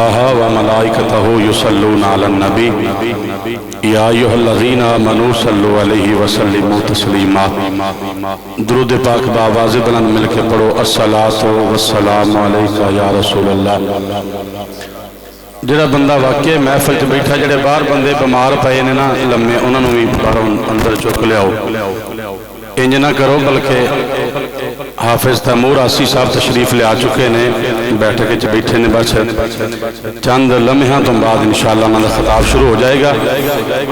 و ملائکتہ یصلون علی النبی یا ایھا الذین آمنوا صلوا علیہ وسلموا تسلیما۔ درود پاک بآواز بلند مل کے پڑھو، الصلاۃ والسلام علیکہ یا رسول اللہ۔ جڑا بندہ واقعی محفل چ بیٹھا، جڑے باہر بندے بیمار پے نے نا لمے، انہوں نے بھی باہروں اندر چک لیاؤ۔ انج نہ کرو، بلکہ حافظ تیمور آسی صاحب تشریف لے آ چکے نے، بیٹھک چ بیٹھے نے، بس چند لمحوں تو بعد انشاءاللہ انہاں دا خطاب شروع ہو جائے گا۔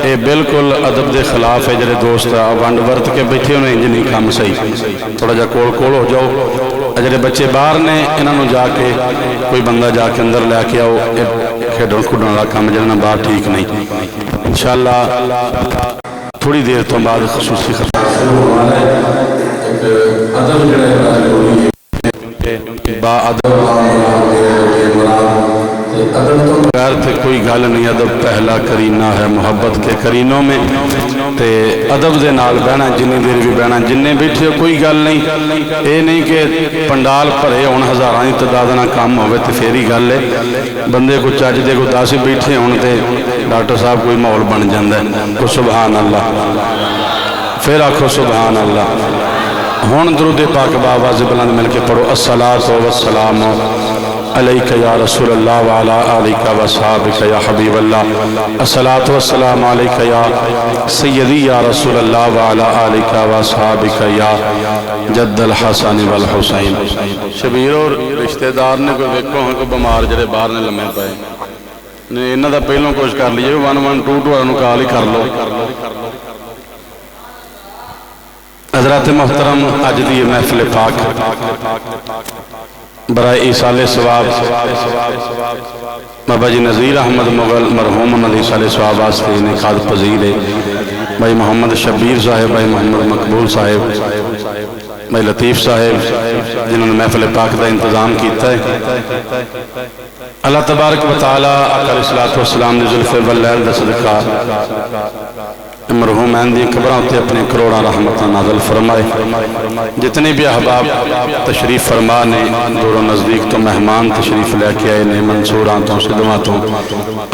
یہ بالکل ادب دے خلاف ہے، جڑے دوست ونڈ ورت کے بیٹھے ہونے، انج نہیں کام صحیح، تھوڑا جا کول کول ہو جاؤ۔ جڑے بچے باہر نے انہاں نوں جا کے کوئی بندہ جا کے اندر لے کے آؤ، کھیڈن کھڈن والا کام جڑا باہر ٹھیک نہیں۔ انشاءاللہ تھوڑی دیر تو بعد خصوصی خطاب شروع ہونا ہے۔ ایک ادب جڑا ہے ضروری ہے، با ادب ادب تو بغیر تے کوئی گل نہیں۔ ادب پہلا کرینہ ہے محبت کے کرینوں میں، تے ادب دے نال بہنا، جنی دیر بھی بہنا، جننے بیٹھے ہو کوئی گل نہیں۔ اے نہیں کہ پنڈال بھرے ہون، ہزاراں دی تعداد نال کام ہوے تے پھر ہی گل ہے۔ بندے کو چج دے کو 10 بیٹھے ہون تے ڈاکٹر صاحب کوئی ماحول بن جاندا ہے۔ کو سبحان اللہ، پھر آکھو سبحان اللہ۔ ہن درود پاک بآواز بلند مل کے پڑھو، الصلاۃ والسلام علیکہ یا رسول اللہ وعلی آلکہ وصحابکہ یا حبیب اللہ۔ الصلاۃ والسلام علیکہ یا سیدی یا رسول اللہ وعلی آلکہ وصحابکہ یا جد الحسن والحسین۔ شبیر اور رشتہ دار نے کوئی ویکھو ہاں، کوئی بیمار جڑے باہر نے لمے پئے نے، انہاں دا پہلوں کوشش کر لیجیے، 112 والوں نوں کال ہی کر لو۔ حضرات محترم، اج دی محفل پاک برائے ایصال ثواب بابا جی نذیر احمد مغل مرحوم انہاں دی ایصال ثواب واسطے انعقاد پذیر ہے۔ بھائی محمد شبیر صاحب، بھائی محمد مقبول صاحب، بھائی لطیف صاحب، جنہوں نے محفل پاک دا انتظام کیتا ہے۔ اللہ تبارک و تعالی آقا علیہ الصلوۃ والسلام دی زلف واللیل دا صدقہ مرحومین دی قبراں تے اپنے کروڑاں رحمتاں نازل فرمائے۔ جتنے بھی احباب تشریف فرما نے، دور و نزدیک تو مہمان تشریف لے کے آئے نے، منصوراں تو صدمہ تو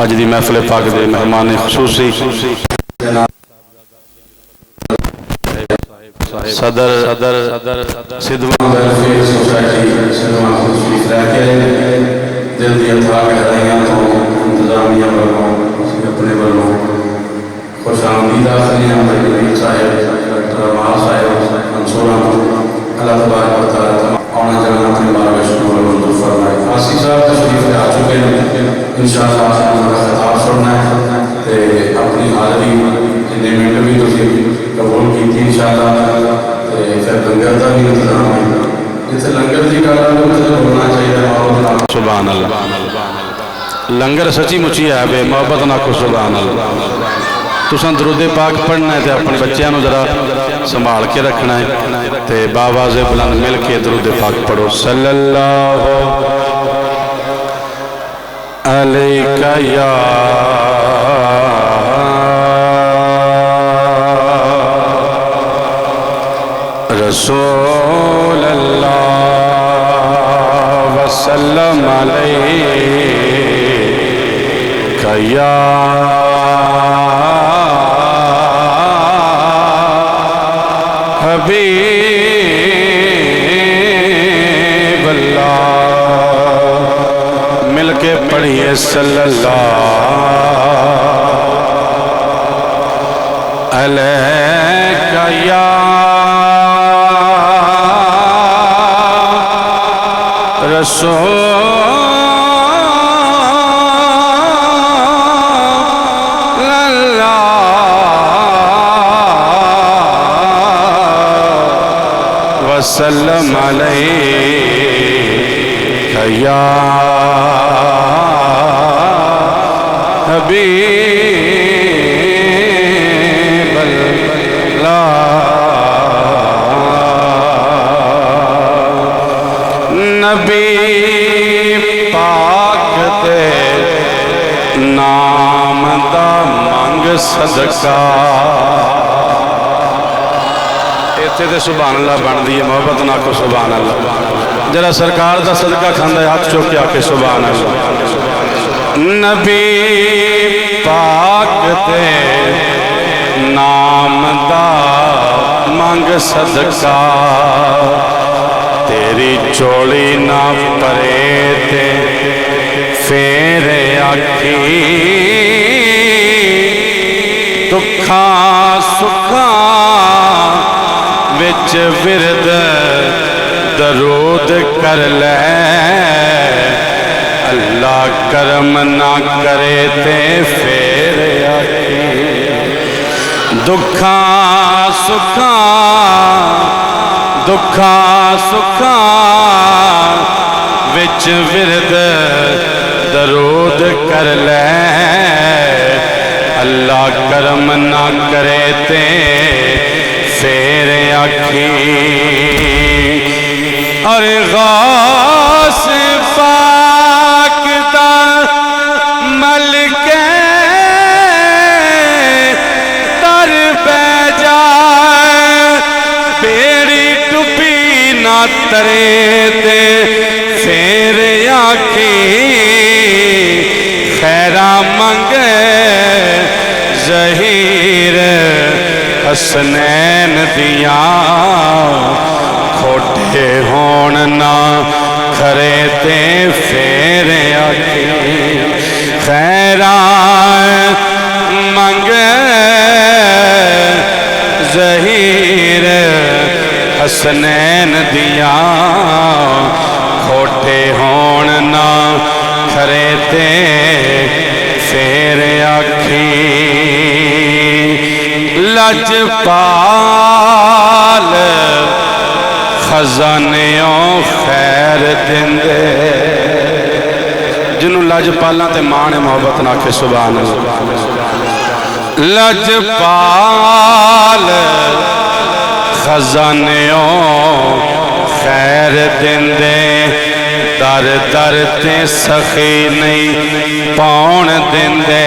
اج دی محفل پاک دے مہمان خصوصی صدر صدمہ ویلفیئر سوسائٹی صدمہ تشریف لے کے آئے، دل دی اتھا گہرائیاں تو انتظامیہ والوں اپنے والوں خوش آمدید آخری ہیں۔ بھائی نبیل صاحب، ڈاکٹر عمار صاحب، منصوراں اللہ تبارک و تعالی آنا جانا اپنے بارگاہ شکر و منظور فرمائے۔ آسی صاحب تشریف لے آ چکے ہیں، انشاءاللہ ہمارا خطاب سننا ہے تے اپنی حاضری جتنے منٹ بھی تسی قبول کی انشاءاللہ، تے پھر لنگر دا بھی انتظام ہے، جتنے لنگر دی گل ہونا چاہیے۔ سبحان اللہ، لنگر سچی مچی ہے بے محبت نہ کو سبحان اللہ۔ تساں درود پاک پڑھنا ہے تے اپنے بچیاں نو ذرا سنبھال کے رکھنا ہے تے باواز بلند مل کے درود پاک پڑھو، صلی اللہ علیکہ یا رسول اللہ وسلم علیکہ یا حبیب اللہ۔ مل کے پڑھیے صلی اللہ علیکہ یا رسول وسلم علیکہ یا حبیب اللہ۔ نبی پاک دے نام دا منگ صدقہ، اتنے تے سبحان اللہ بن دی ہے، محبت نہ کو سبحان اللہ۔ جرا سرکار دا صدقہ کھاندہ ہے، ہاتھ چوک کے آکے سبحان اللہ۔ نبی پاک دے نام دا منگ صدقہ تیری چولی نہ پرے تے پھر آکھی دکھاں سکھاں وچ ورد درود کر لے اللہ کرم نہ کرے تے پھر آکھی دکھاں سکھاں وچ ورد درود کر لے اللہ کرم نہ کرے تے پھر آکھی اور غوث پاک دا ملکے در بے جائے بیڑی ڈوبی نہ ترے تے پھر آکھی خیرہ منگے ظہیر حسنین دیاں کھوٹے ہون نہ کھرے تے پھر آکھی خیرہ منگے ظہیر حسنین دیاں کھوٹے ہون نہ کھرے تے پھر آکھی لجپال خزانیوں خیر دندے جنہوں لجپالاں تے ماں نے محبت نہ کہ سبحان اللہ لجپال خزانیوں خیر دندے در در تے سخی نہیں پاؤن دندے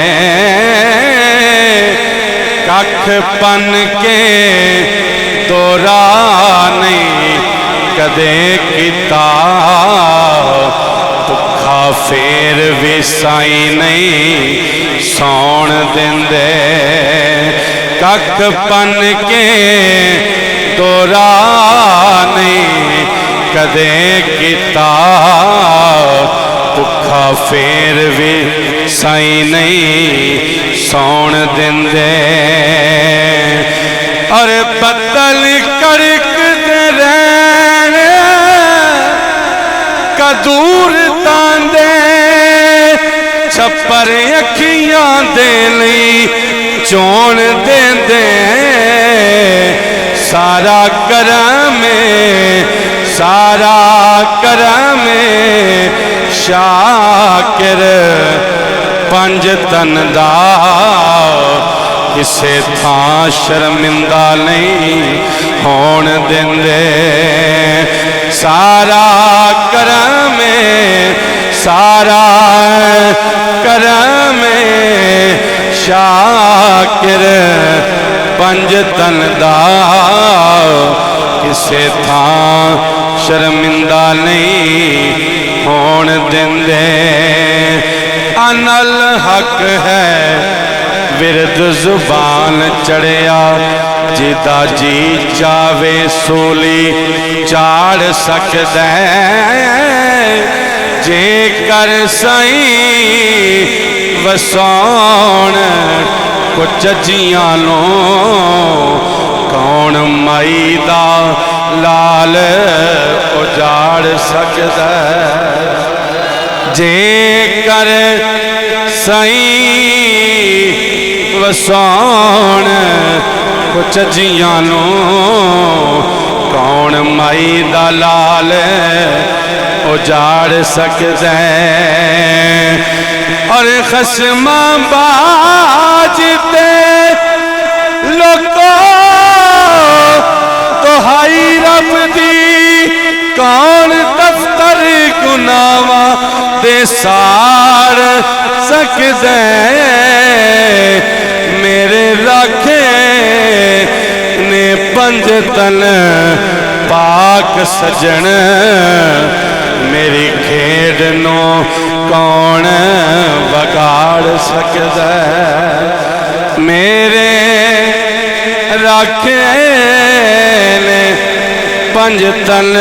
ککھ پن کے دورا نہیں کدے کیتا بکھا پھر بھی سائی نہیں سون دندے ککھ پن کے دورا نہیں کدے کیتا بکھا پھر بھی سائی نہیں سون دندے اور بدل کرک دے رہنے کا دور تاندے چھپر اکھیاں دے لی چون دے دے سارا کرم شاکر پنج تن دا کسے تھاں شرمندہ نہیں ہون دندے سارا کرم شاکر پنج تن دا کسے تھاں شرمندہ نہیں ہون دندے ان الحق ہے ورد زبان چڑھیا جیتا جی چاوے سولی چاڑ سکدے جے کر سائیں وسون کو چجیاں لو کون مائی دا لال اجاڑ سکدے جے کر سائیں وسون کو چجیاں لو کون مائی دا لال اجاڑ سکدے اور خصمہ باجتے لوگو دہائی رب دی کون دفتر گناواں دے سار سکدے میرے رکھے نے پنج تن پاک سجن میری کھیڑ نو کون سکدا میرے رکھے نے پنج تن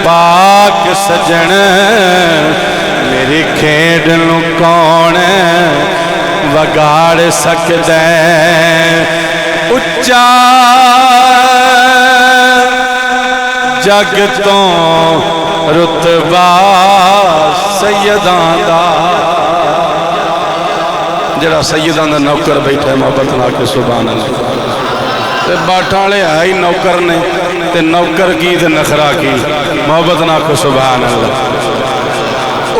پاک سجن میری کھیڈ نو کون وگاڑ سکدا اچا جگ تو رتبہ سیداں دا جڑا سیداں دا نوکر بیٹھا ہے محبت نہ کے سبحان اللہ تے باٹھالے آئی نوکر نے تے نوکر کی تے نخرا کی محبت نہ کے سبحان اللہ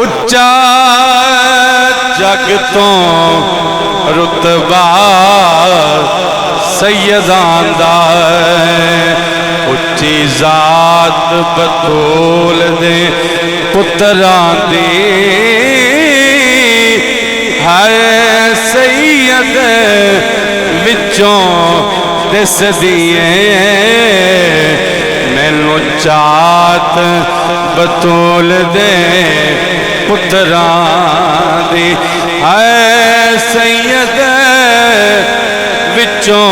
اچا جگ تو رتبہ سیداں دا اچھی ذات بطول دے پتران دی ہے سید وچوں دس دیئے مینو چات بطول دے پتران دی ہے سید وچوں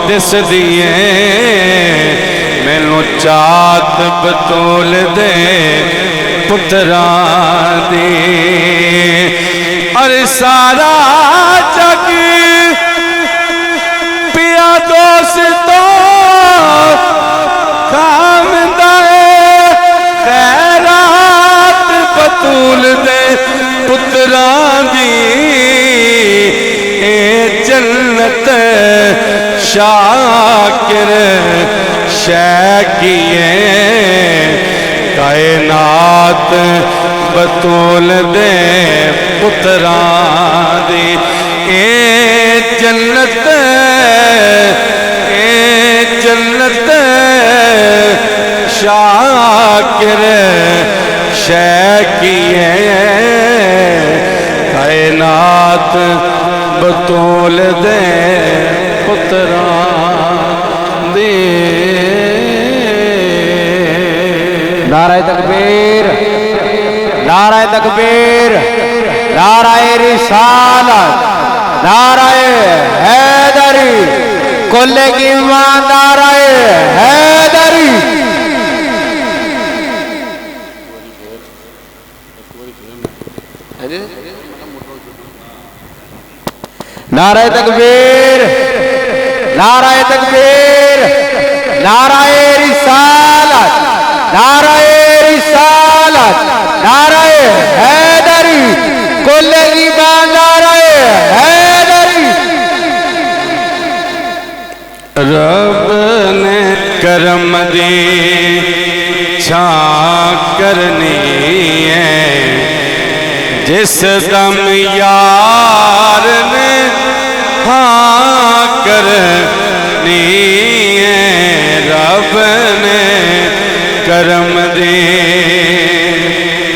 دس دیئے مینو چات بطول دے پتران دی اور سارا جگ پیا دوستو خامدہ خیرات بطول دے پتران دی اے جنت شاکر شیکیے کائنات بطول دے پتران دی اے جنت شاکر شیکیے کائنات بطول دے پتران دی نعرہ تکبیر نعرہ تکبیر نعرہ رسالت نعرہ حیدری کل کی ماں نعرہ حیدری نعرہ تکبیر نعرہ تکبیر نعرہ رسالت نعرہ رسالت نعرہ حیدری کل ایمان نعرہ حیدری رب نے کرم دی چھان کرنی ہے جس دم یار نے ہاں کرنی ہے رب نے کرم دی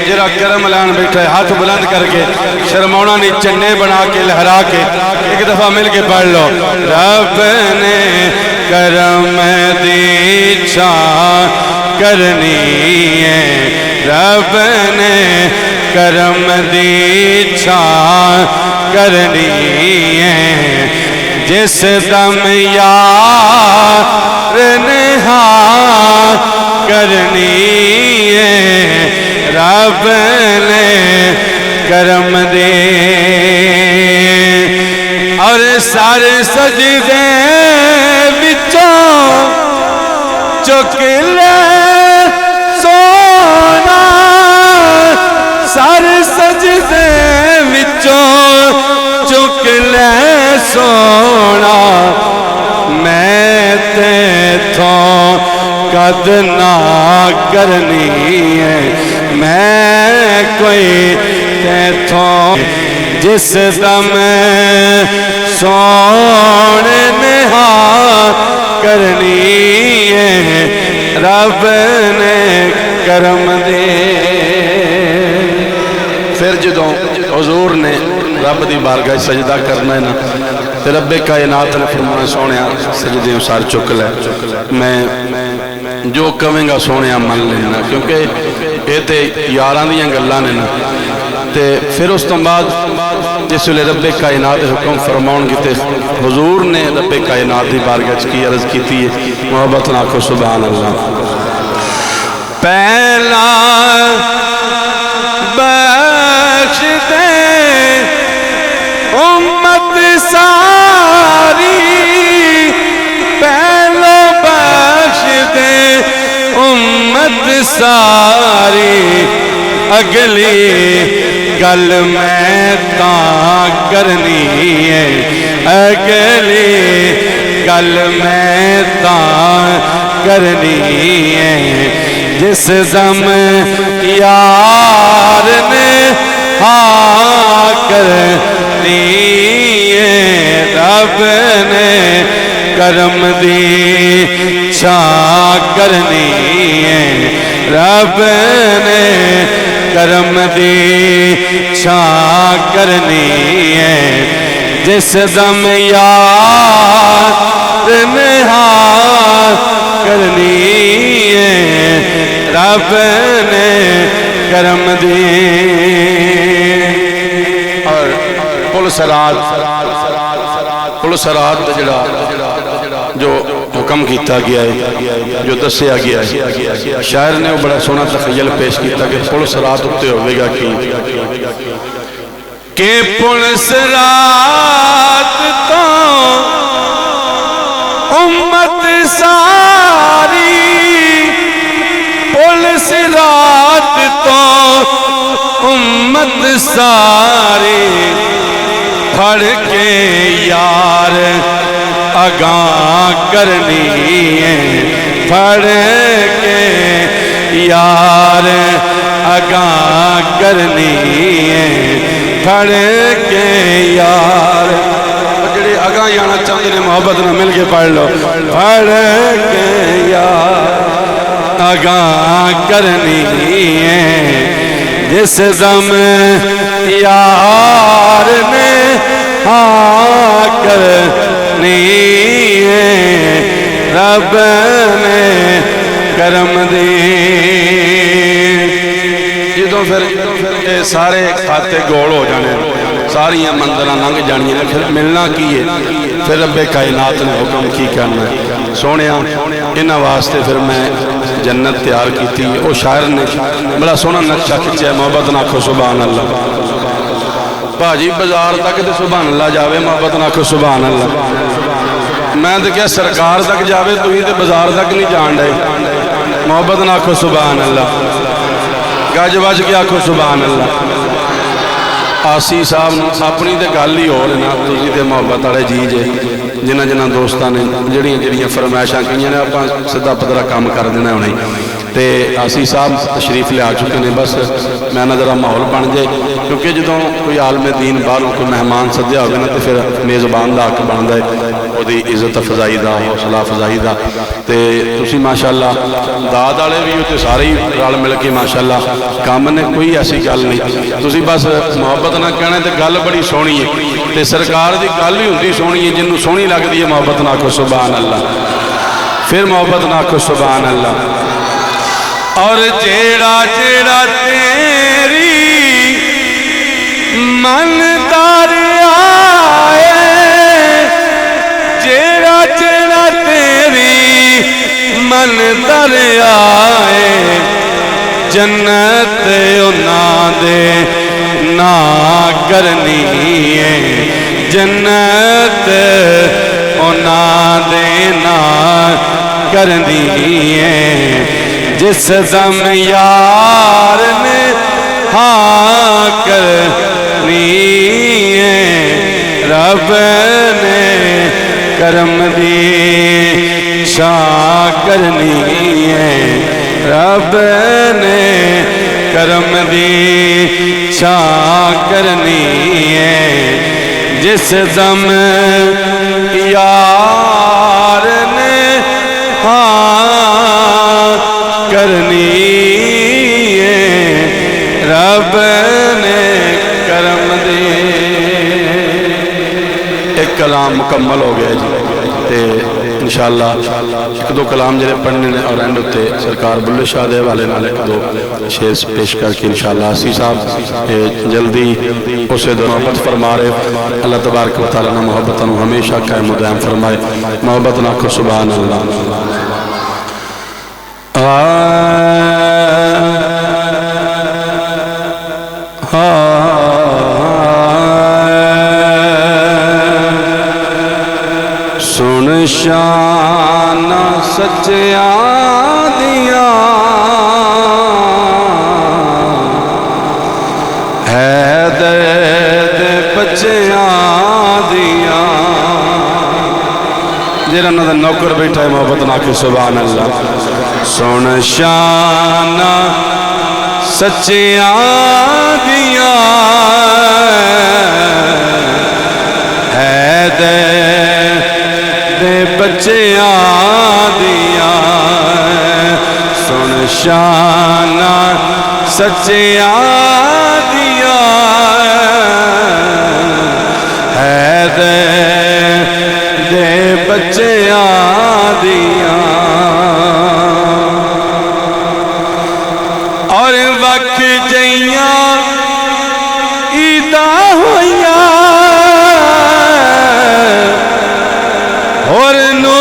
جرا کرم لان بیٹھا ہے ہاتھ بلند کر کے شرمونا نہیں چنے بنا کے لہرا کے ایک دفعہ مل کے پڑھ لو رب نے کرم دی چھان کرنی ہے رب نے کرم دی چھان کرنی ہے جس دم یار نے ہاں کرنی ہے رب نے کرم دے اور سارے سجدے وچوں چک لے سونا سارے سجدے وچوں چک لے سونا میں تیتھوں قد نہ کرنی ہے میں کوئی تیتھوں جس دم سونے نہا کرنی ہے رب نے کرم دے پھر جدوں حضور نے رب دی بارگاہ سجدہ کرنا ہے نا تے رب کائنات نے فرمایا سونیا سجدے سار چک لے میں جو کہیں گا سونیا من لینا کیونکہ یہ تے یاراں دیاں گلاں نے نا تے پھر اس تو بعد جس ویلے رب کائنات حکم فرماؤن کی تے حضور نے رب کائنات دی بارگاہ کی عرض کی تھی محبت نہ کو سبحان اللہ پہلا بخش دے امت ساری پہلا بخش دے امت ساری اگلی گل میں تاں کرنی ہے اگلی گل میں تاں کرنی ہے جس دم یار نے ہاں کرنی ہے رب نے کرم دی چھاں کرنی ہے رب نے کرم دی چھاں کرنی ہے جس دم یار نے ہاں کرنی ہے رب نے کرم دی اور پل سرات جڑا جو حکم کیتا گیا ہے جو دسیا گیا ہے شاعر نے وہ بڑا سونا تخیل پیش کیتا کہ پل سرات اتے ہوئے گا کہ پل سرات تو امت ساری پل سرات تو امت ساری پھڑ کے یار اگاں کرنی ہے پھڑ کے یار اگاں کرنی ہے پھڑ کے یار جڑے اگاں جانا چاہتے ہیں محبت نہ مل کے پڑھ لو پھڑ کے یار اگاں کرنی ہے جس دم یار نے ہاں کرنی ہے رب نے کرم دی جدوں پھر سارے کھاتے گول ہو جانے ساری منزلیں لنگ جانی ہیں پھر ملنا کی ہے پھر رب کائنات نے حکم کی کرنا ہے سونے انہاں واسطے پھر میں جنت تیار کی تھی وہ شاعر نے بڑا سونا نقشہ کھچیا محبت نہ کھو سبحان اللہ بھاجی بازار تک تے سبحان اللہ جاوے محبت نہ کھو سبحان اللہ میں تو کیا سرکار تک جاوے تو ہی تے بازار تک نہیں جان دے محبت نہ کھو سبحان اللہ گج بج کے آکھو سبحان اللہ آسی صاحب اپنی تے گل ہی ہو رہنا تسی تے محبت والے جی جے جنہ جنہ دوستاں نے جڑیاں فرمائشاں کیاں نے اپاں سیدھا پترا کام کر دینا ہونے تے آسی صاحب تشریف لے آ چکے ہیں بس میں نہ ذرا ماحول بن جائے کیونکہ جدوں کوئی عالم دین باہروں کوئی مہمان سدیا ہوگا نا تو پھر میزبان دا حق بنتا ہے وہی عزت افزائی دا حوصلہ افزائی دا تے تسی ماشاءاللہ داد والے بھی تے سارے ہی رل مل کے ماشاءاللہ کام نے کوئی ایسی گل نہیں تسی بس محبت نہ کہنا تے گل بڑی سونی ہے تے سرکار دی گل ہی ہوندی سونی ہے جنوں سونی لگدی ہے محبت نہ کو سبحان اللہ پھر محبت نہ کو سبحان اللہ اور جیڑا جیڑا تیری من در آئے جیڑا جیڑا تیری من در آئے جنت انہاں دے نا کرنی ہے جنت انہاں دے نا کرنی ہے جس دم یار نے ہاں کرنی ہے رب نے کرم دی شاہ کرنی ہے رب نے کرم دی شاہ کرنی ہے جس دم یار نے ہاں کرنی ہے رب نے کرم دی ایک کلام مکمل ہو گیا جی انشاءاللہ ایک دو کلام جڑے پڑھنے نے اور اینڈ تے سرکار بلے شاہ دے والے نال ایک دو شعر پیش کر کے انشاءاللہ اسی صاحب جلدی اسے دو محبت فرما رہے اللہ تبارک و تعالیٰ نے محبت انہوں ہمیشہ قائم و دائم فرمائے محبت نہ کو سبحان اللہ سن شان سچیاں دیاں ہے درد بچیاں دیاں جیرا نہ نوکر بیٹھا ہے محبت نہ کہ سبحان اللہ سن شان سچیاں دیاں ہے درد بچیاں دیاں سن شان سچیاں دیاں ہے درد بچیاں دیاں اور وقت جیاں عیدہ ہویاں اور نو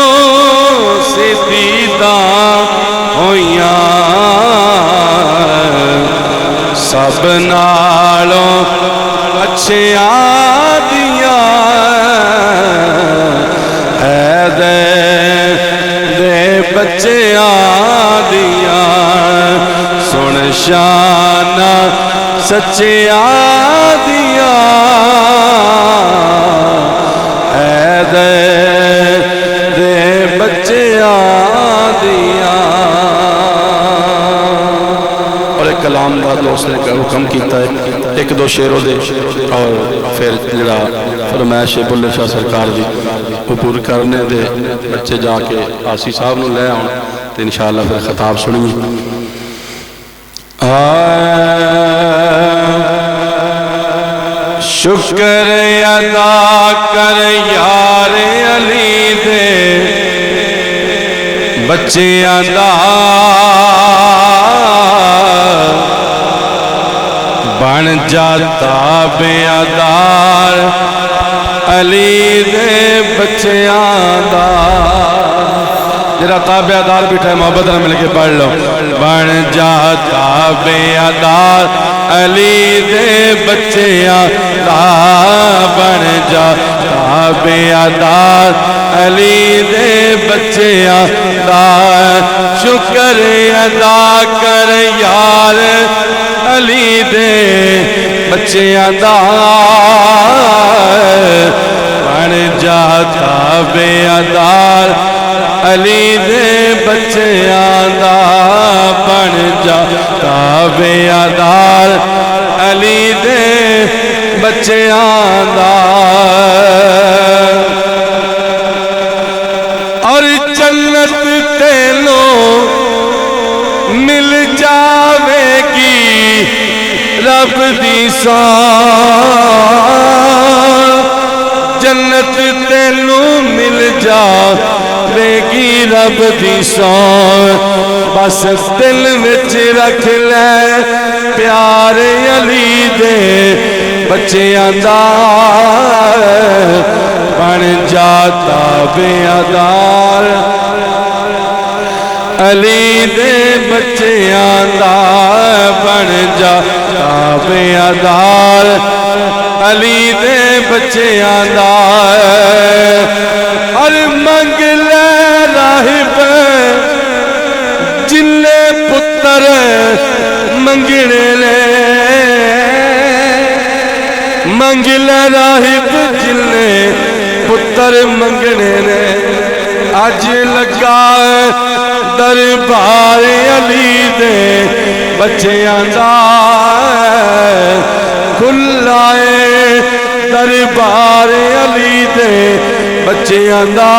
سے دیدہ ہویاں سب نالوں اچھیاں دیاں ہے دے بچیاں دیاں سن شان سچیاں دیاں ہے دے بچیاں دیاں اور ایک کلام بعد دوست نے حکم کیتا ہے ایک دو شعروں دے اور پھر جڑا فرمائش بلے شاہ سرکار دی وہ پور کرنے دے بچے جا کے آسی صاحب نو لے آؤں تو انشاءاللہ پھر خطاب سنیں شکر ادا کر یار علی دے بچیاں دا بن جاتا بیادار علی دے بچیاں دا جرا تابعدار بیٹھا ہے محبت نہ مل کے پڑھ لو بن جاتا بیادار علی دے بچیاں دا بن جاتا بیادار علی دے بچیاں دا شکر ادا کر یار علی دے بچیاں دا بن جاتا بیادار علی دے بچیاں دا بن جاتا بیادار علی دے بچیاں دا اور جنت تینوں مل جاوے گی رب دی سان جنت تینوں مل جاوے گی رب دی سان بس دل وچ رکھ لے پیار علی دے بچیاں دا بن جاتا بیادار علی دے بچیاں دا بن جاتا بیادار علی دے بچیاں دا اور منگ لے راہب جلے پتر منگنے لے منگ لے راہب جلے پتر منگنے لے اج لگا دربار علی دے بچیاں دا کھلائے دربار علی دے بچیاں دا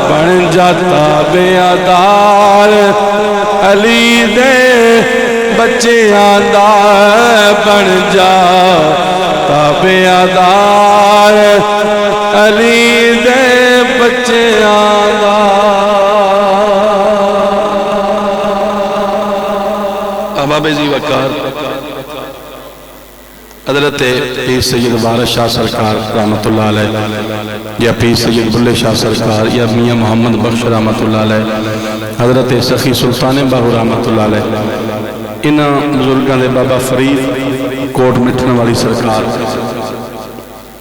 بن جاتا بیادار علی دے بچیاں دا بن جاتا بیادار علی دے احباب ذی وقار حضرت پیر سید وارث شاہ سرکار رحمت اللہ علیہ یا پیر سید بلے شاہ سرکار یا میاں محمد بخش رحمت اللہ علیہ حضرت سخی سلطان باہو رحمت اللہ علیہ انہاں بزرگاں دے بابا فرید کوٹ مٹھن والی سرکار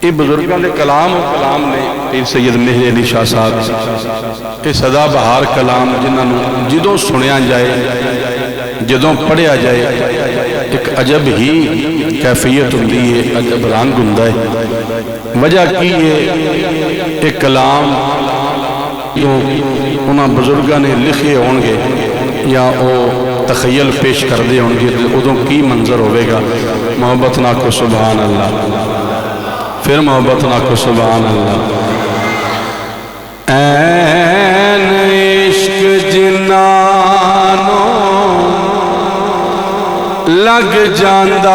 یہ بزرگاں دے کلام و کلام نے پیر سید مہر علی شاہ صاحب یہ سدا بہار کلام جنہاں جدوں سنیا جائے جدوں پڑھیا جائے ایک عجب ہی کیفیت ہوندی ہے عجب رنگ ہوندا ہے وجہ کی ہے ایک کلام جو انہاں بزرگاں نے لکھے ہون گے یا او تخیل پیش کر دے ہون گے ادوں کی منظر ہوئے گا محبت نہ کو سبحان اللہ پھر محبت نہ کو سبحان اللہ این عشق جنانو لگ جاندہ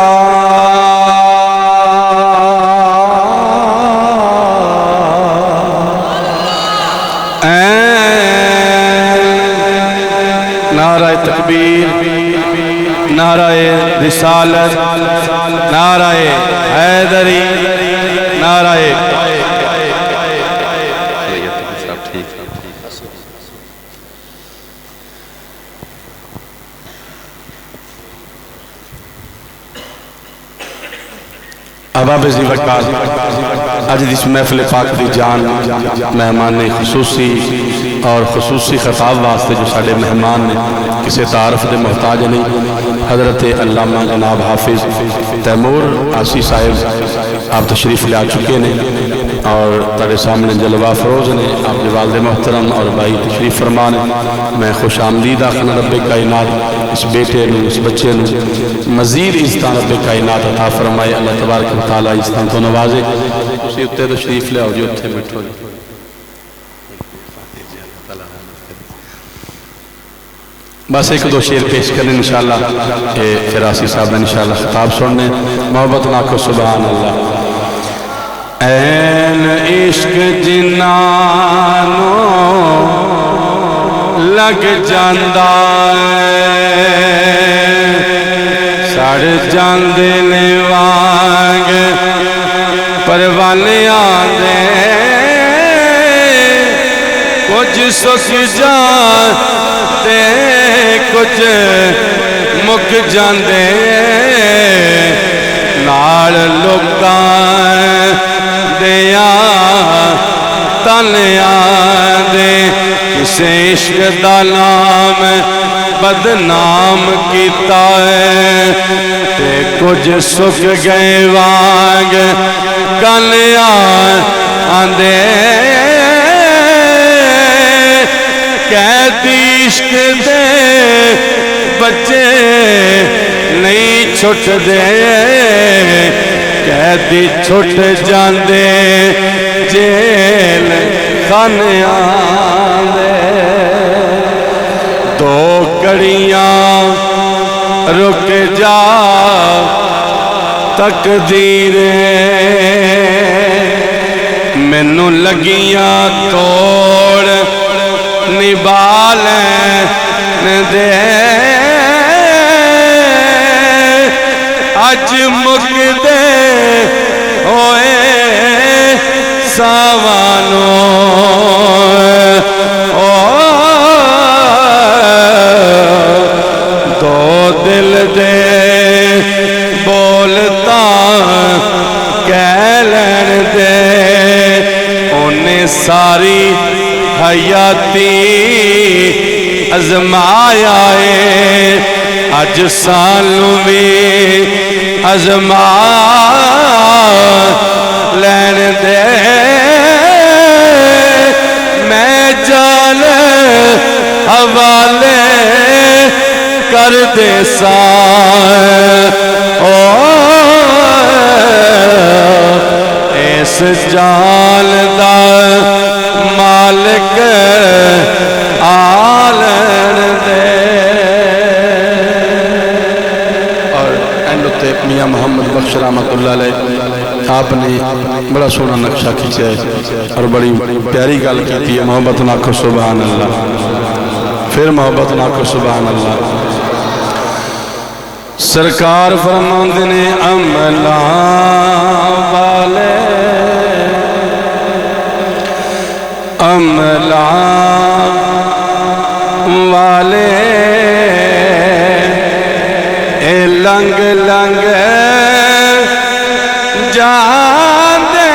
نعرہ تکبیر نعرہ رسالت نعرہ حیدری نعرہ احباب ذی وقار آج اس محفل پاک دی جان مہمان نے خصوصی اور خصوصی خطاب واسطے جو ساڑے مہمان نے کسی تعارف دے محتاج نہیں حضرت علامہ جناب حافظ تیمور آسی صاحب آپ تشریف لے آ چکے نے اور تارے سامنے جلوہ فروز نے آپ کے والد محترم اور بھائی تشریف فرمان میں خوش آمدید آخنا رب کائنات اس بیٹے نے اس بچے نے مزید عزتان رب کائنات عطا فرمائے اللہ تبارک و تعالی عزتان تو نوازے اسی اتے تشریف لے آؤ جو اتے بیٹھو بس ایک دو شیر پیش کریں انشاءاللہ فراسی صاحب نے انشاءاللہ خطاب سننے محبت نہ کو سبحان اللہ این عشق جنانو لگ جاندہ سڑ جاندے نے وانگ پروانے آدھے کچھ سکھ جاندے کچھ مک جاندے نال لوکاں دیا تنیا دے کسے عشق دا نام بدنام کیتا ہے تے کچھ سکھ گئے وانگ گلیا آندے قید عشق دے بچے نہیں چھٹ دے قیدی چھٹ جاندے جیل خانیاں دے دو گھڑیاں رک جا تقدیر مینوں لگیاں توڑ نبالیں دے اج مک دے ہوئے ساوانو دو دل دے بولتا کہہ لین دے انہیں ساری حیاتی ازمایا ہے اج سانوں بھی ازما لین دے میں جان حوالے کر دے اس جال دا مالک آلن دے اور اینڈوتے میاں محمد بخش رحمت اللہ علیہ آپ نے بڑا سونا نقشہ کھینچا ہے اور بڑی پیاری گل کہتی ہے محبت نہ کو سبحان اللہ پھر محبت نہ کو سبحان اللہ سرکار فرماندے نے عملاں والے عملاں والے اے لنگ لنگ جاندے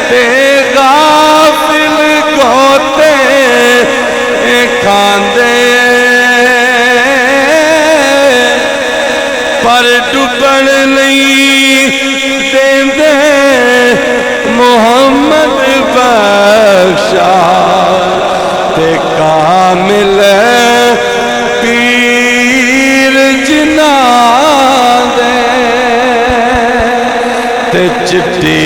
تے غافل گوتے کھاندے پر ڈبڑ نہیں دیندے محمد بخشا تے کامل پیر جنا دے تے چٹی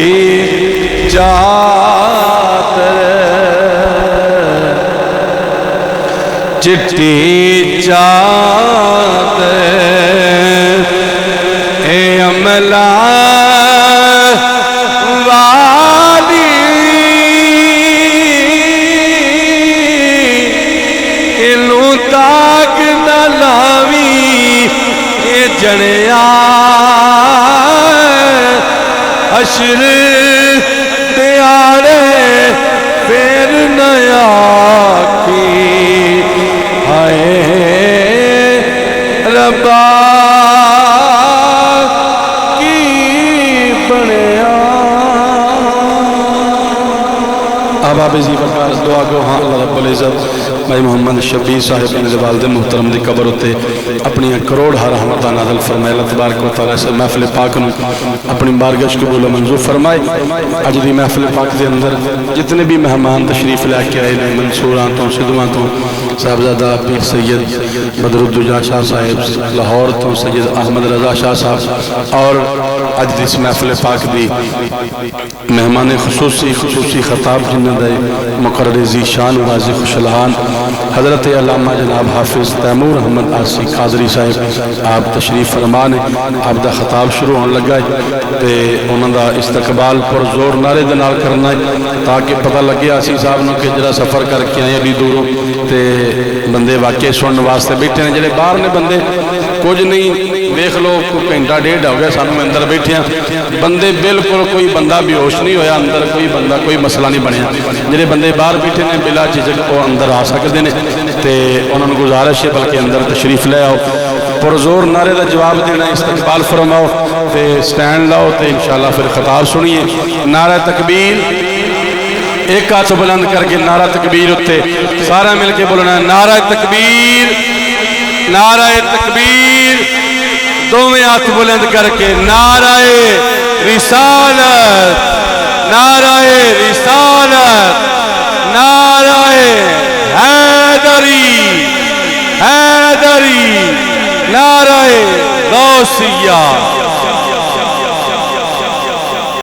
چادر چٹی چادر اے عملاں والی الوں تاک نہ لاوی اے جنیا حشر دیارے پھر نیا کی ہائے ربا کی بنیا آباب زی فرقار دعا کو ہاں اللہ رب العزت بھائی محمد شبیر صاحب نے والد محترم دی قبر ہوتے اپنی کروڑ ہر رحمتہ نازل فرمائے اللہ تبارک و تعالیٰ سے محفل پاک نو اپنی بارگاہ قبول و منظور فرمائے اج دی محفل پاک دے اندر جتنے بھی مہمان تشریف لے کے آئے ہیں منصوراں تو سدواں تو صاحبزادہ پیر سید بدرالدجا شاہ صاحب لاہور تو سید احمد رضا شاہ صاحب اور اج دی اس محفل پاک دی مہمان خصوصی خطاب جنہ دے مقرر ذی شان واضح خوشلہان حضرت علامہ جناب حافظ تیمور احمد آسی قادری صاحب آپ تشریف فرمانے آپ دا خطاب شروع ہونے لگا ہے تے انہوں دا استقبال پر زور نعرے دنال کرنا ہے تاکہ پتہ لگے آسی صاحب نو کہ جڑا سفر کر کے آئے ابھی دوروں تے بندے واقعی سننے واسطے بیٹھے ہیں جڑے باہر نے بندے کچھ نہیں دیکھ لو گھنٹہ ڈیڑھ ہو گیا سانوں میں اندر بیٹھے ہیں بندے بالکل کوئی بندہ بھی ہوش نہیں ہویا اندر کوئی بندہ کوئی مسئلہ نہیں بنیا جڑے بندے باہر بیٹھے ہیں بلا جھجک وہ اندر آ سکتے ہیں تے انہوں نے گزارش ہے بلکہ اندر تشریف لے آؤ پرزور نعرے دا جواب دینا استقبال فرماؤ تے سٹینڈ لاؤ تے انشاءاللہ پھر خطاب سنیے نعرہ تکبیر ایک ہاتھ بلند کر کے نعرہ تکبیر ہوتے سارا مل کے بولنا نعرہ تکبیر نعرہ تکبیر دوویں ہاتھ بلند کر کے نعرہ رسالت نعرہ رسالت نعرہ حیدری حیدری نعرہ غوثیہ